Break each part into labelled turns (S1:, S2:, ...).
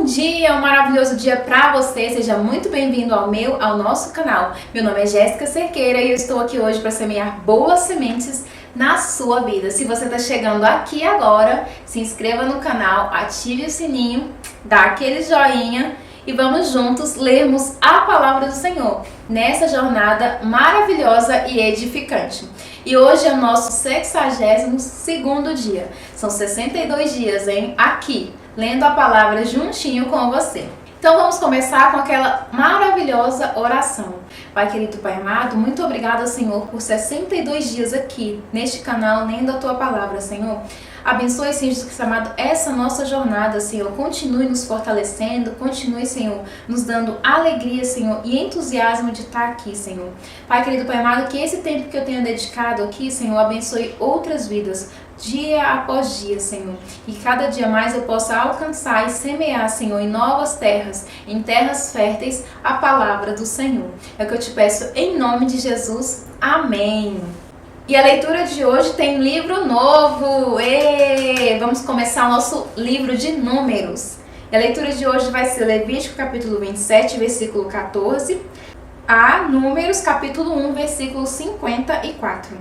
S1: dia, um maravilhoso dia para você. Seja muito bem-vindo ao nosso canal. Meu nome é Jéssica Cerqueira e eu estou aqui hoje para semear boas sementes na sua vida. Se você está chegando aqui agora, se inscreva no canal, ative o sininho, dá aquele joinha e vamos juntos lermos a palavra do Senhor nessa jornada maravilhosa e edificante. E hoje é o nosso 62º dia. São 62 dias, aqui, lendo a palavra juntinho com você. Então vamos começar com aquela maravilhosa oração. Pai querido, Pai amado, muito obrigada, Senhor, por 62 dias aqui, neste canal, lendo a Tua palavra, Senhor. Abençoe, Senhor Jesus amado, essa nossa jornada, Senhor. Continue nos fortalecendo, continue, Senhor, nos dando alegria, Senhor, e entusiasmo de estar aqui, Senhor. Pai querido, Pai amado, que esse tempo que eu tenho dedicado aqui, Senhor, abençoe outras vidas, dia após dia, Senhor. E cada dia mais eu possa alcançar e semear, Senhor, em novas terras, em terras férteis, a palavra do Senhor. É o que eu te peço em nome de Jesus. Amém. E a leitura de hoje tem um livro novo. Vamos começar o nosso livro de Números. E a leitura de hoje vai ser Levítico capítulo 27, versículo 14, a Números capítulo 1, versículo 54.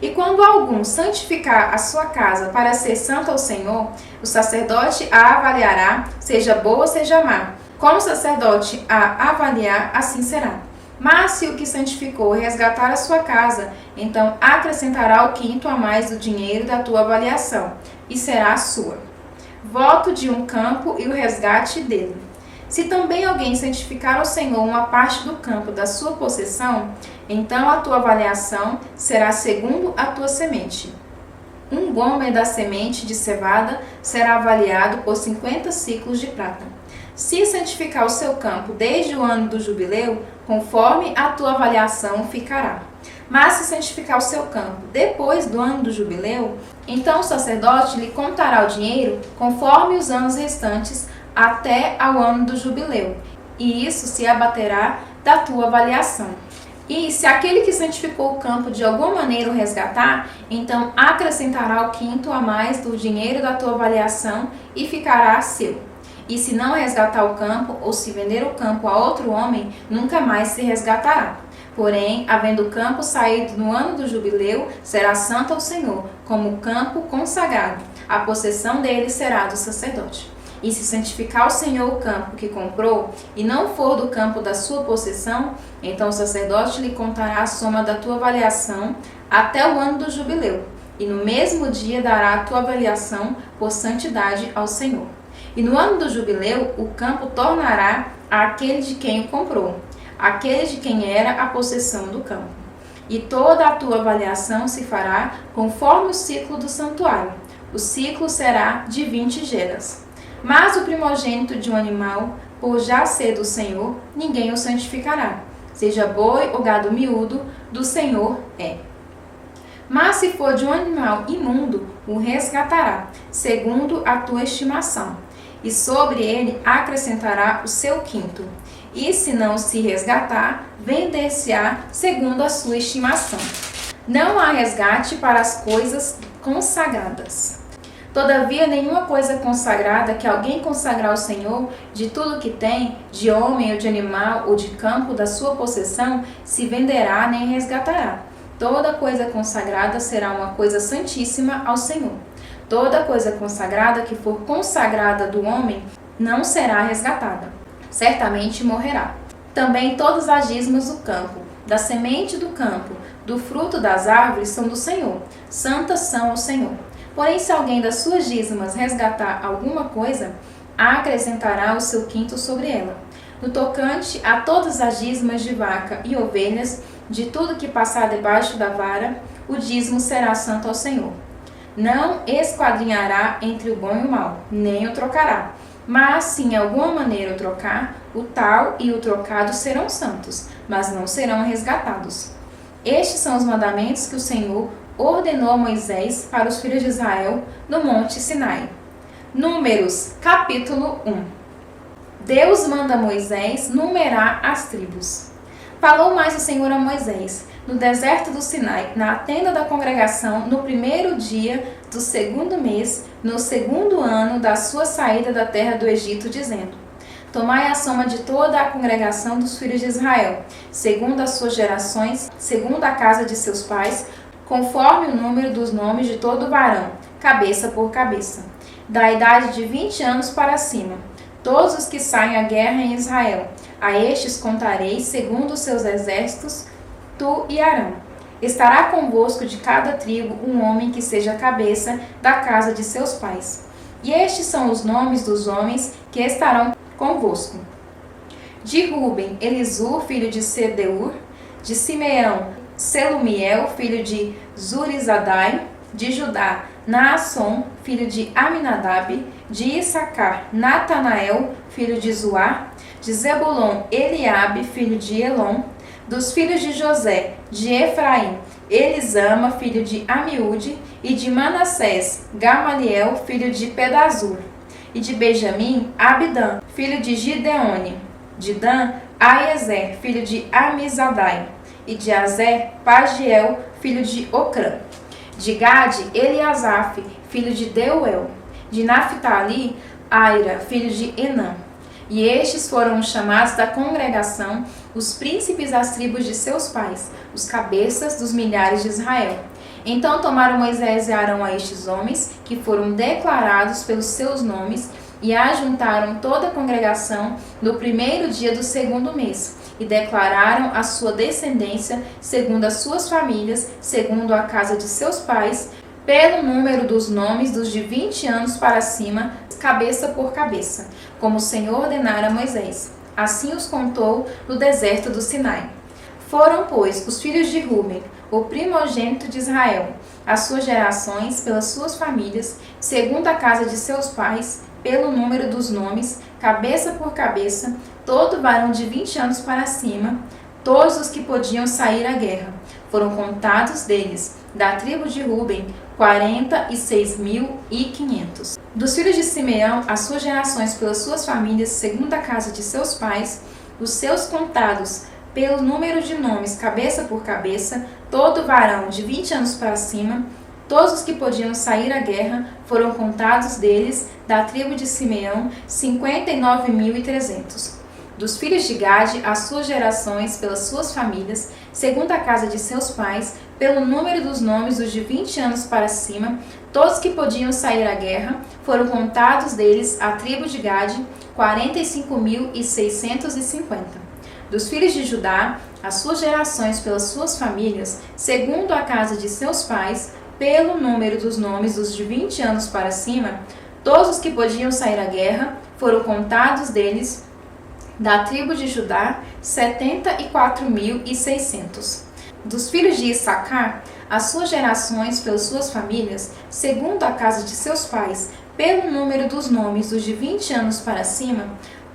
S1: E quando algum santificar a sua casa para ser santo ao Senhor, o sacerdote a avaliará, seja boa, seja má. Como o sacerdote a avaliar, assim será. Mas se o que santificou resgatar a sua casa, então acrescentará o quinto a mais do dinheiro da tua avaliação, e será sua. Voto de um campo e o resgate dele. Se também alguém santificar ao Senhor uma parte do campo da sua possessão, então a tua avaliação será segundo a tua semente. Um gomer da semente de cevada será avaliado por 50 siclos de prata. Se santificar o seu campo desde o ano do jubileu, conforme a tua avaliação ficará. Mas se santificar o seu campo depois do ano do jubileu, então o sacerdote lhe contará o dinheiro conforme os anos restantes até ao ano do jubileu, e isso se abaterá da tua avaliação. E se aquele que santificou o campo de alguma maneira o resgatar, então acrescentará o quinto a mais do dinheiro da tua avaliação e ficará seu. E se não resgatar o campo, ou se vender o campo a outro homem, nunca mais se resgatará. Porém, havendo o campo saído no ano do jubileu, será santo ao Senhor, como campo consagrado. A possessão dele será do sacerdote. E se santificar o Senhor o campo que comprou, e não for do campo da sua possessão, então o sacerdote lhe contará a soma da tua avaliação até o ano do jubileu. E no mesmo dia dará a tua avaliação por santidade ao Senhor. E no ano do jubileu, o campo tornará àquele de quem o comprou, aquele de quem era a possessão do campo. E toda a tua avaliação se fará conforme o ciclo do santuário. O ciclo será de 20 geras. Mas o primogênito de um animal, por já ser do Senhor, ninguém o santificará. Seja boi ou gado miúdo, do Senhor é. Mas se for de um animal imundo, o resgatará, segundo a tua estimação. E sobre ele acrescentará o seu quinto. E se não se resgatar, vender-se-á segundo a sua estimação. Não há resgate para as coisas consagradas. Todavia, nenhuma coisa consagrada que alguém consagrar ao Senhor, de tudo que tem, de homem ou de animal ou de campo da sua possessão, se venderá nem resgatará. Toda coisa consagrada será uma coisa santíssima ao Senhor. Toda coisa consagrada que for consagrada do homem não será resgatada. Certamente morrerá. Também todas as dízimos do campo, da semente do campo, do fruto das árvores são do Senhor. Santas são ao Senhor. Porém, se alguém das suas dízimas resgatar alguma coisa, acrescentará o seu quinto sobre ela. No tocante a todas as dízimas de vaca e ovelhas, de tudo que passar debaixo da vara, o dízimo será santo ao Senhor. Não esquadrinhará entre o bom e o mal, nem o trocará. Mas, se em alguma maneira o trocar, o tal e o trocado serão santos, mas não serão resgatados. Estes são os mandamentos que o Senhor ordenou a Moisés para os filhos de Israel no monte Sinai. Números, capítulo 1. Deus manda a Moisés numerar as tribos. Falou mais o Senhor a Moisés, no deserto do Sinai, na tenda da congregação, no primeiro dia do segundo mês, no segundo ano da sua saída da terra do Egito, dizendo: Tomai a soma de toda a congregação dos filhos de Israel, segundo as suas gerações, segundo a casa de seus pais, conforme o número dos nomes de todo varão, cabeça por cabeça, da idade de 20 anos para cima, todos os que saem à guerra em Israel. A estes contareis segundo os seus exércitos, tu e Arão. Estará convosco de cada tribo um homem que seja cabeça da casa de seus pais. E estes são os nomes dos homens que estarão convosco. De Ruben, Elisur, filho de Sedeur. De Simeão, Selumiel, filho de Zurizadai. De Judá, Naasson, filho de Aminadab. De Issacar, Natanael, filho de Zuar. De Zebulon, Eliabe, filho de Elon. Dos filhos de José, de Efraim, Elisama, filho de Amiúde. E de Manassés, Gamaliel, filho de Pedazur. E de Benjamim, Abidã, filho de Gideone. De Dan, Aiezer, filho de Amizadai. E de Azer, Pagiel, filho de Ocrã. De Gade, Eliasaf, filho de Deuel. De Naphtali, Aira, filho de Enã. E estes foram os chamados da congregação, os príncipes das tribos de seus pais, os cabeças dos milhares de Israel. Então tomaram Moisés e Arão a estes homens, que foram declarados pelos seus nomes, e ajuntaram toda a congregação no primeiro dia do segundo mês, e declararam a sua descendência, segundo as suas famílias, segundo a casa de seus pais, pelo número dos nomes dos de 20 anos para cima, cabeça por cabeça, como o Senhor ordenara a Moisés. Assim os contou no deserto do Sinai. Foram, pois, os filhos de Ruben, o primogênito de Israel, as suas gerações, pelas suas famílias, segundo a casa de seus pais, pelo número dos nomes, cabeça por cabeça, todo varão de 20 anos para cima, todos os que podiam sair à guerra. Foram contados deles, da tribo de Ruben, 46.500. Dos filhos de Simeão, as suas gerações pelas suas famílias, segundo a casa de seus pais, os seus contados, pelo número de nomes, cabeça por cabeça, todo varão de 20 anos para cima, todos os que podiam sair à guerra, foram contados deles, da tribo de Simeão, 59.300. Dos filhos de Gade, as suas gerações pelas suas famílias, segundo a casa de seus pais, pelo número dos nomes dos de 20 anos para cima, todos que podiam sair à guerra, foram contados deles, a tribo de Gade, 45.650. Dos filhos de Judá, as suas gerações pelas suas famílias, segundo a casa de seus pais, pelo número dos nomes dos de 20 anos para cima, todos os que podiam sair à guerra, foram contados deles, da tribo de Judá, 74.600. Dos filhos de Issacar, as suas gerações pelas suas famílias, segundo a casa de seus pais, pelo número dos nomes dos de 20 anos para cima,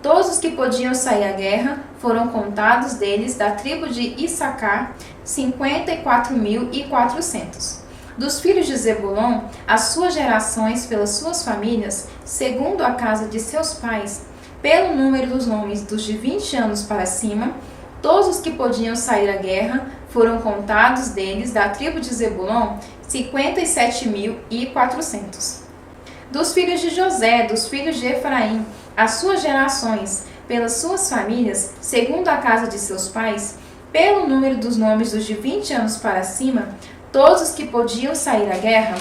S1: todos os que podiam sair à guerra, foram contados deles, da tribo de Issacar, 54.400. Dos filhos de Zebulon, as suas gerações pelas suas famílias, segundo a casa de seus pais, pelo número dos nomes dos de 20 anos para cima, todos os que podiam sair à guerra, foram contados deles, da tribo de Zebulon, 57.400. Dos filhos de José, dos filhos de Efraim, as suas gerações, pelas suas famílias, segundo a casa de seus pais, pelo número dos nomes dos de 20 anos para cima, todos os que podiam sair à guerra,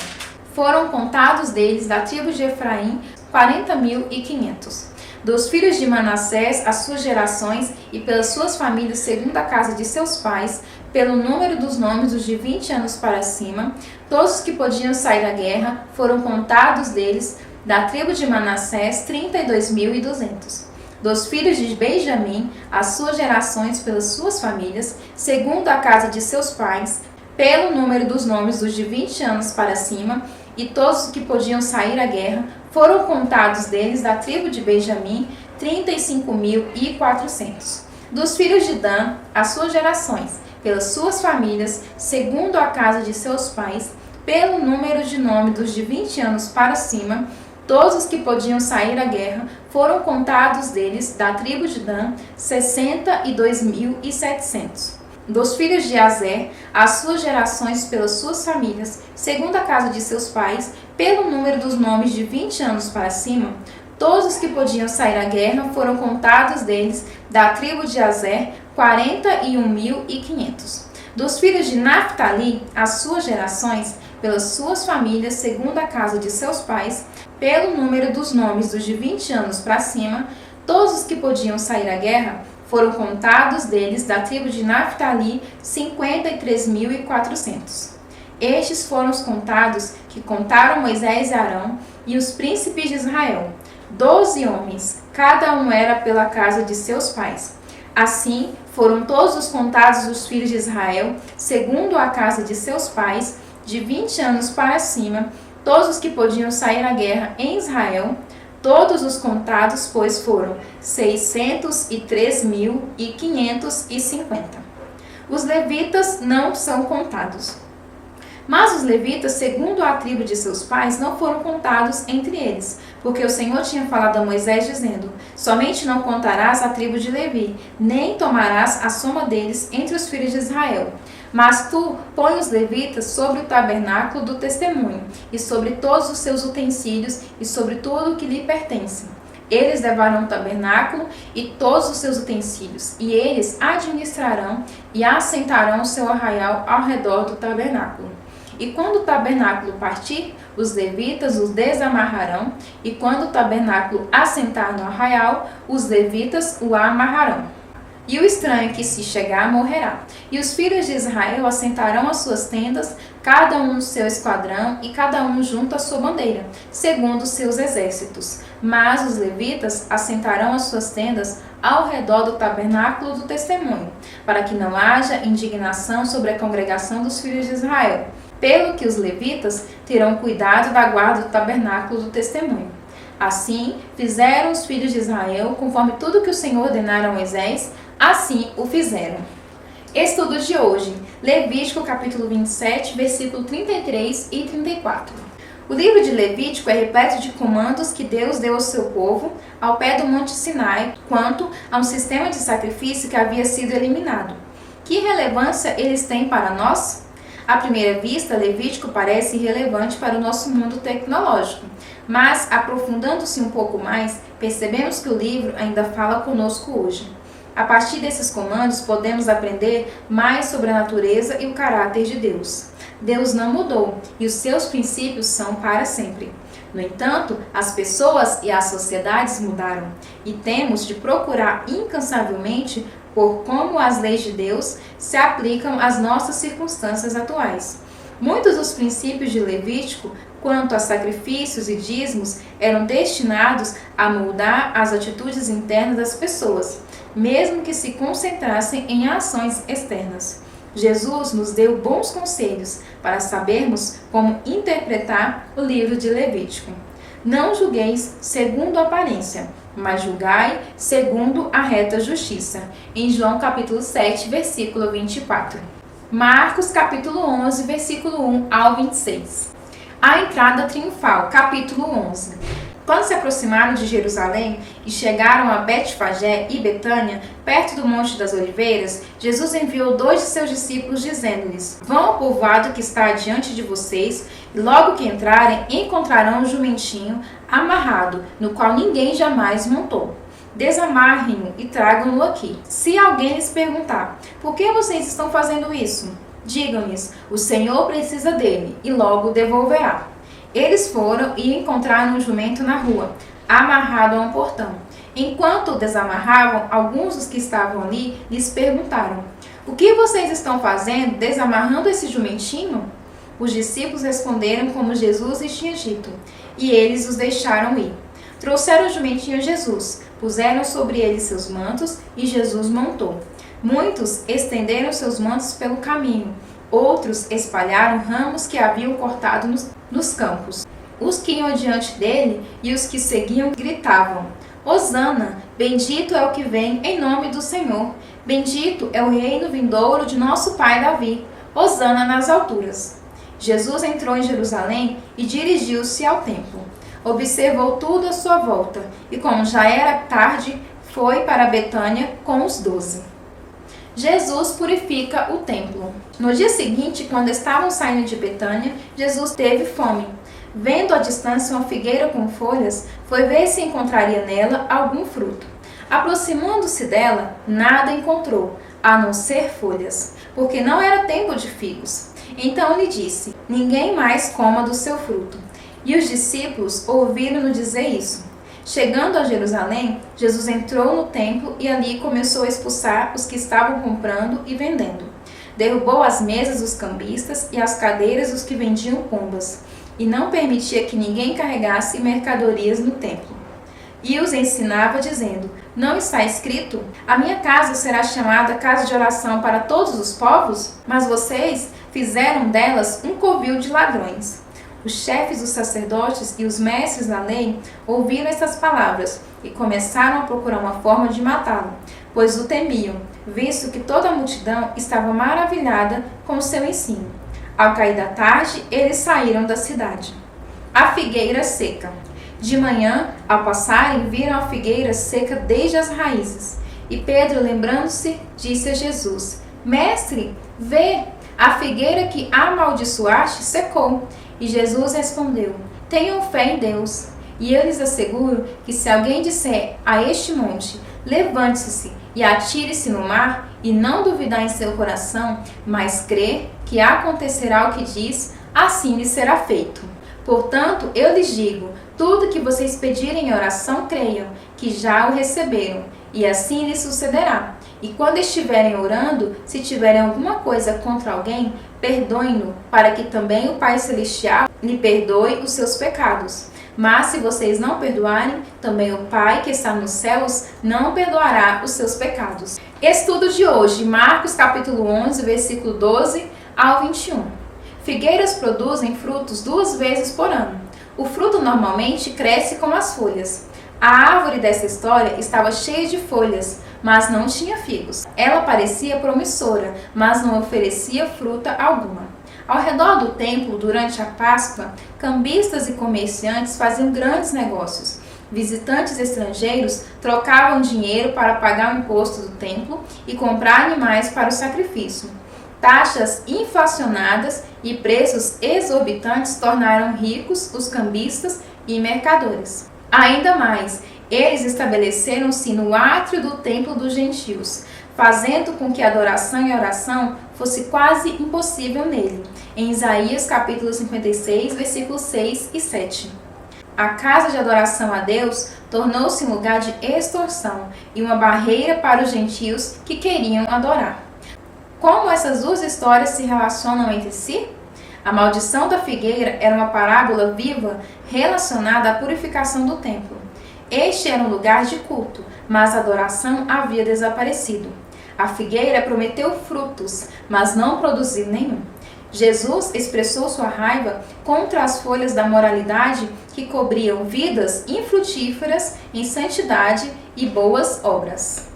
S1: foram contados deles, da tribo de Efraim, 40.500. Dos filhos de Manassés, as suas gerações, e pelas suas famílias, segundo a casa de seus pais, pelo número dos nomes dos de 20 anos para cima, todos os que podiam sair à guerra, foram contados deles, da tribo de Manassés, 32.200. Dos filhos de Benjamim, as suas gerações pelas suas famílias, segundo a casa de seus pais, pelo número dos nomes dos de 20 anos para cima, e todos os que podiam sair à guerra, foram contados deles, da tribo de Benjamim, 35.400. Dos filhos de Dan, as suas gerações, pelas suas famílias, segundo a casa de seus pais, pelo número de nome dos de 20 anos para cima, Todos os que podiam sair à guerra foram contados deles, da tribo de Dan, 62.700. Dos filhos de Azer, as suas gerações pelas suas famílias, segundo a casa de seus pais, pelo número dos nomes de 20 anos para cima, todos os que podiam sair à guerra foram contados deles, da tribo de Azer, 41.500. Dos filhos de Naphtali, as suas gerações, pelas suas famílias, segundo a casa de seus pais, pelo número dos nomes dos de 20 anos para cima, todos os que podiam sair à guerra, foram contados deles, da tribo de Naphtali, 53.400. Estes foram os contados que contaram Moisés e Arão e os príncipes de Israel, 12 homens, cada um era pela casa de seus pais. Assim, foram todos os contados dos filhos de Israel, segundo a casa de seus pais, de 20 anos para cima, todos os que podiam sair à guerra em Israel. Todos os contados, pois, foram 603.550. Os levitas não são contados. Mas os levitas, segundo a tribo de seus pais, não foram contados entre eles, porque o Senhor tinha falado a Moisés, dizendo: somente não contarás a tribo de Levi, nem tomarás a soma deles entre os filhos de Israel. Mas tu põe os levitas sobre o tabernáculo do testemunho, e sobre todos os seus utensílios, e sobre tudo o que lhe pertence. Eles levarão o tabernáculo e todos os seus utensílios, e eles administrarão e assentarão o seu arraial ao redor do tabernáculo. E quando o tabernáculo partir, os levitas os desamarrarão, e quando o tabernáculo assentar no arraial, os levitas o amarrarão. E o estranho que se chegar morrerá. E os filhos de Israel assentarão as suas tendas, cada um no seu esquadrão, e cada um junto à sua bandeira, segundo os seus exércitos. Mas os levitas assentarão as suas tendas ao redor do tabernáculo do testemunho, para que não haja indignação sobre a congregação dos filhos de Israel. Pelo que os levitas terão cuidado da guarda do tabernáculo do testemunho. Assim fizeram os filhos de Israel, conforme tudo que o Senhor ordenara a Moisés, assim o fizeram. Estudo de hoje, Levítico capítulo 27, versículo 33 e 34. O livro de Levítico é repleto de comandos que Deus deu ao seu povo ao pé do Monte Sinai, quanto a um sistema de sacrifício que havia sido eliminado. Que relevância eles têm para nós? À primeira vista, Levítico parece irrelevante para o nosso mundo tecnológico, mas, aprofundando-se um pouco mais, percebemos que o livro ainda fala conosco hoje. A partir desses comandos, podemos aprender mais sobre a natureza e o caráter de Deus. Deus não mudou e os seus princípios são para sempre. No entanto, as pessoas e as sociedades mudaram e temos de procurar incansavelmente por como as leis de Deus se aplicam às nossas circunstâncias atuais. Muitos dos princípios de Levítico, quanto a sacrifícios e dízimos, eram destinados a moldar as atitudes internas das pessoas, mesmo que se concentrassem em ações externas. Jesus nos deu bons conselhos para sabermos como interpretar o livro de Levítico. Não julgueis segundo a aparência, mas julgai segundo a reta justiça. Em João capítulo 7, versículo 24. Marcos capítulo 11, versículo 1 ao 26. A entrada triunfal, capítulo 11. Quando se aproximaram de Jerusalém e chegaram a Betfagé e Betânia, perto do Monte das Oliveiras, Jesus enviou 2 de seus discípulos, dizendo-lhes: vão ao povoado que está adiante de vocês, e logo que entrarem, encontrarão um jumentinho amarrado, no qual ninguém jamais montou. Desamarrem-no e tragam-no aqui. Se alguém lhes perguntar: por que vocês estão fazendo isso? Digam-lhes: o Senhor precisa dele, e logo o devolverá. Eles foram e encontraram um jumento na rua, amarrado a um portão. Enquanto o desamarravam, alguns dos que estavam ali lhes perguntaram: o que vocês estão fazendo desamarrando esse jumentinho? Os discípulos responderam como Jesus lhes tinha dito, e eles os deixaram ir. Trouxeram o jumentinho a Jesus, puseram sobre ele seus mantos, e Jesus montou. Muitos estenderam seus mantos pelo caminho, outros espalharam ramos que haviam cortado nos campos. Os que iam diante dele e os que seguiam gritavam: Hosana, bendito é o que vem em nome do Senhor. Bendito é o reino vindouro de nosso pai Davi. Hosana nas alturas. Jesus entrou em Jerusalém e dirigiu-se ao templo. observou tudo à sua volta e, como já era tarde, foi para Betânia com os 12. Jesus purifica o templo. No dia seguinte, quando estavam saindo de Betânia, Jesus teve fome. Vendo à distância uma figueira com folhas, foi ver se encontraria nela algum fruto. Aproximando-se dela, nada encontrou, a não ser folhas, porque não era tempo de figos. Então lhe disse: ninguém mais coma do seu fruto. E os discípulos ouviram-no dizer isso. Chegando a Jerusalém, Jesus entrou no templo e ali começou a expulsar os que estavam comprando e vendendo. Derrubou as mesas dos cambistas e as cadeiras dos que vendiam pombas, e não permitia que ninguém carregasse mercadorias no templo. E os ensinava dizendo: não está escrito: a minha casa será chamada casa de oração para todos os povos? Mas vocês fizeram delas um covil de ladrões. Os chefes dos sacerdotes e os mestres da lei ouviram essas palavras e começaram a procurar uma forma de matá-lo, pois o temiam, visto que toda a multidão estava maravilhada com o seu ensino. Ao cair da tarde, eles saíram da cidade. A figueira seca. De manhã, ao passarem, viram a figueira seca desde as raízes. E Pedro, lembrando-se, disse a Jesus: Mestre, vê, a figueira que amaldiçoaste secou. E Jesus respondeu: tenham fé em Deus. E eu lhes asseguro que se alguém disser a este monte: levante-se e atire-se no mar, e não duvidar em seu coração, mas crer que acontecerá o que diz, assim lhe será feito. Portanto, eu lhes digo: tudo que vocês pedirem em oração, creiam que já o receberam, e assim lhes sucederá. E quando estiverem orando, se tiverem alguma coisa contra alguém, perdoem-no, para que também o Pai Celestial lhe perdoe os seus pecados. Mas se vocês não perdoarem, também o Pai que está nos céus não perdoará os seus pecados. Estudo de hoje, Marcos capítulo 11, versículo 12 ao 21. Figueiras produzem frutos 2 vezes por ano. O fruto normalmente cresce com as folhas. A árvore dessa história estava cheia de folhas, mas não tinha figos. Ela parecia promissora, mas não oferecia fruta alguma. Ao redor do templo, durante a Páscoa, cambistas e comerciantes faziam grandes negócios. Visitantes estrangeiros trocavam dinheiro para pagar o imposto do templo e comprar animais para o sacrifício. Taxas inflacionadas e preços exorbitantes tornaram ricos os cambistas e mercadores. Ainda mais, eles estabeleceram-se no átrio do templo dos gentios, fazendo com que a adoração e a oração fosse quase impossível nele, em Isaías capítulo 56, versículos 6 e 7. A casa de adoração a Deus tornou-se um lugar de extorsão e uma barreira para os gentios que queriam adorar. Como essas duas histórias se relacionam entre si? A maldição da figueira era uma parábola viva relacionada à purificação do templo. Este era um lugar de culto, mas a adoração havia desaparecido. A figueira prometeu frutos, mas não produziu nenhum. Jesus expressou sua raiva contra as folhas da moralidade que cobriam vidas infrutíferas em santidade e boas obras.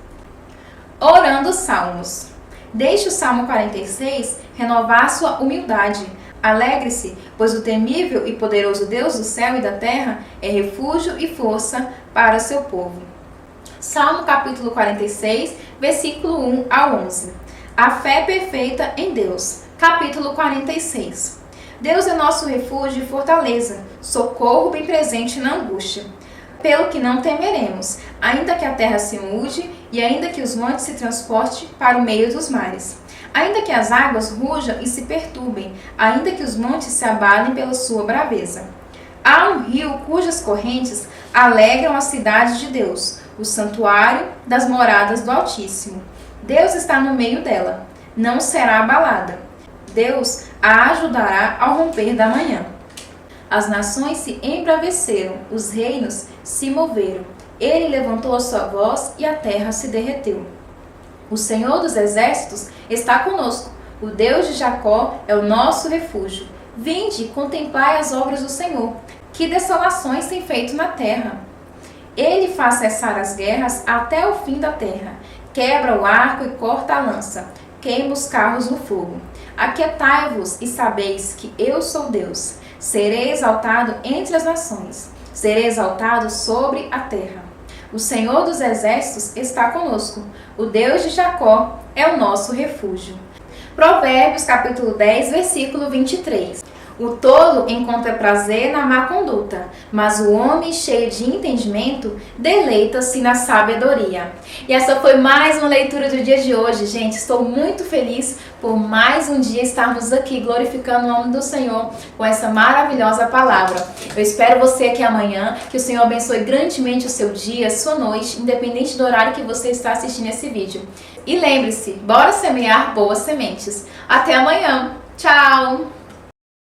S1: Orando Salmos. Deixe o Salmo 46 renovar sua humildade. Alegre-se, pois o temível e poderoso Deus do céu e da terra é refúgio e força para seu povo. Salmo capítulo 46, versículo 1 ao 11. A fé perfeita em Deus. Capítulo 46. Deus é nosso refúgio e fortaleza, socorro bem presente na angústia. Pelo que não temeremos, ainda que a terra se mude e ainda que os montes se transportem para o meio dos mares. Ainda que as águas rujam e se perturbem, ainda que os montes se abalem pela sua braveza. Há um rio cujas correntes alegram a cidade de Deus, o santuário das moradas do Altíssimo. Deus está no meio dela, não será abalada. Deus a ajudará ao romper da manhã. As nações se embraveceram, os reinos se moveram. Ele levantou a sua voz e a terra se derreteu. O Senhor dos exércitos está conosco. O Deus de Jacó é o nosso refúgio. Vinde e contemplai as obras do Senhor. Que desolações tem feito na terra. Ele faz cessar as guerras até o fim da terra. Quebra o arco e corta a lança. Queima os carros no fogo. Aquietai-vos e sabeis que eu sou Deus. Serei exaltado entre as nações. serei exaltado sobre a terra. O Senhor dos exércitos está conosco. O Deus de Jacó é o nosso refúgio. Provérbios capítulo 10, versículo 23. O tolo encontra prazer na má conduta, mas o homem cheio de entendimento deleita-se na sabedoria. E essa foi mais uma leitura do dia de hoje, gente. Estou muito feliz por mais um dia estarmos aqui glorificando o nome do Senhor com essa maravilhosa palavra. Eu espero você aqui amanhã, que o Senhor abençoe grandemente o seu dia, a sua noite, independente do horário que você está assistindo esse vídeo. E lembre-se, bora semear boas sementes. Até amanhã. Tchau!